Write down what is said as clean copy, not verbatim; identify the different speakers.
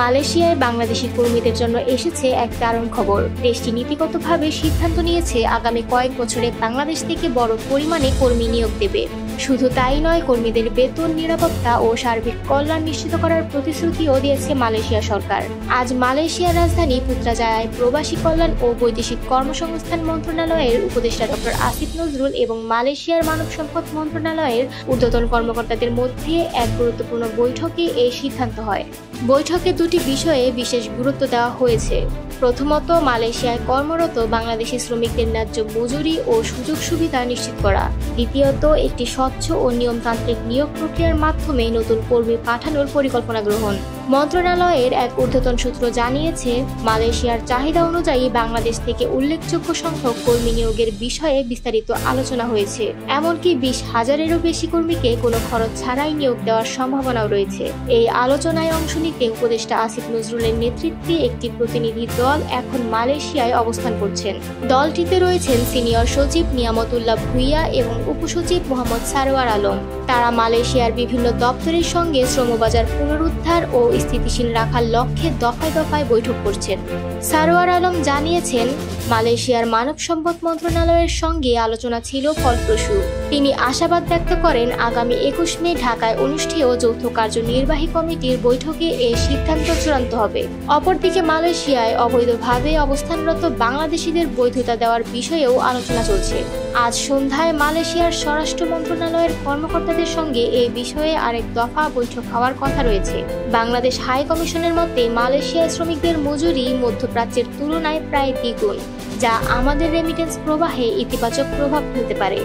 Speaker 1: মালয়েশিয়ায় বাংলাদেশি কর্মীদের জন্য এসেছে এক দারুণ খবর। দেশটি নীতিগতভাবে সিদ্ধান্ত নিয়েছে আগামী কয়েক বছরে বাংলাদেশ থেকে বড় পরিমাণে কর্মী নিয়োগ দেবে। শুধু তাই নয়, কর্মীদের বেতন, নিরাপত্তা ও সার্বিক কল্যাণ নিশ্চিত করার প্রতিশ্রুতিও দিয়েছে মালয়েশিয়া সরকার। আজ মালয়েশিয়ার রাজধানী পুত্রাজায়ায় প্রবাসী কল্যাণ ও বৈদেশিক কর্মসংস্থান মন্ত্রণালয়ের উপদেষ্টা ডক্টর আসিফ নজরুল এবং মালয়েশিয়ার মানব সম্পদ মন্ত্রণালয়ের ঊর্ধ্বতন কর্মকর্তাদের মধ্যে এক গুরুত্বপূর্ণ বৈঠকে এই সিদ্ধান্ত হয়। বৈঠকে দুটি বিষয়ে বিশেষ গুরুত্ব দেওয়া হয়েছে। প্রথমত, মালয়েশিয়ায় কর্মরত বাংলাদেশি শ্রমিকদের ন্যায্য মজুরি ও সুযোগ সুবিধা নিশ্চিত করা। দ্বিতীয়ত, একটি স্বচ্ছ ও নিয়মতান্ত্রিক নিয়োগ প্রক্রিয়ার মাধ্যমে নতুন কর্মী পাঠানোর পরিকল্পনা গ্রহণ। মন্ত্রণালয়ের এক ঊর্ধ্বতন সূত্র জানিয়েছে, মালয়েশিয়ার চাহিদা অনুযায়ী বাংলাদেশ থেকে উল্লেখযোগ্য সংখ্যক কর্মী নিয়োগের বিষয়ে বিস্তারিত আলোচনা হয়েছে। এমনকি 20,000-এরও বেশি কর্মীকে কোনো খরচ ছাড়াই নিয়োগ দেওয়ার সম্ভাবনাও রয়েছে। এই আলোচনায় অংশ নিতে উপদেষ্টা আসিফ নজরুলের নেতৃত্বে একটি প্রতিনিধি দল এখন মালয়েশিয়ায় অবস্থান করছেন। দলটিতে রয়েছেন সিনিয়র সচিব নিয়ামতুল্লাহ ভুইয়া এবং উপসচিব মোহাম্মদ সারোয়ার আলম। তারা মালয়েশিয়ার বিভিন্ন দপ্তরের সঙ্গে শ্রমবাজার পুনরুদ্ধার ও স্থিতিশীল রাখার লক্ষ্যে দফায় দফায় বৈঠক করছেন। সারোয়ার আলম জানিয়েছেন, মালয়েশিয়ার মানব সম্পদ মন্ত্রণালয়ের সঙ্গে আলোচনা ছিল ফলপ্রসূ। তিনি আশাবাদ ব্যক্ত করেন, আগামী 21 মে ঢাকায় অনুষ্ঠেয় যৌথ কার্যনির্বাহী কমিটির বৈঠকে এই সিদ্ধান্ত চূড়ান্ত হবে। অপরদিকে মালয়েশিয়ায় অবৈধভাবে অবস্থানরত বাংলাদেশিদের বৈধতা দেওয়ার বিষয়েও আলোচনা চলছে। আজ সন্ধ্যায় মালয়েশিয়ার স্বরাষ্ট্র মন্ত্রণালয়ের কর্মকর্তাদের সঙ্গে এই বিষয়ে আরেক দফা বৈঠক হওয়ার কথা রয়েছে। বাংলাদেশ হাই কমিশনের মতে, মালয়েশিয়ায় শ্রমিকদের মজুরি মধ্যপ্রাচ্যের তুলনায় প্রায় দ্বিগুণ, যা আমাদের রেমিটেন্স প্রবাহে ইতিবাচক প্রভাব ফেলতে পারে।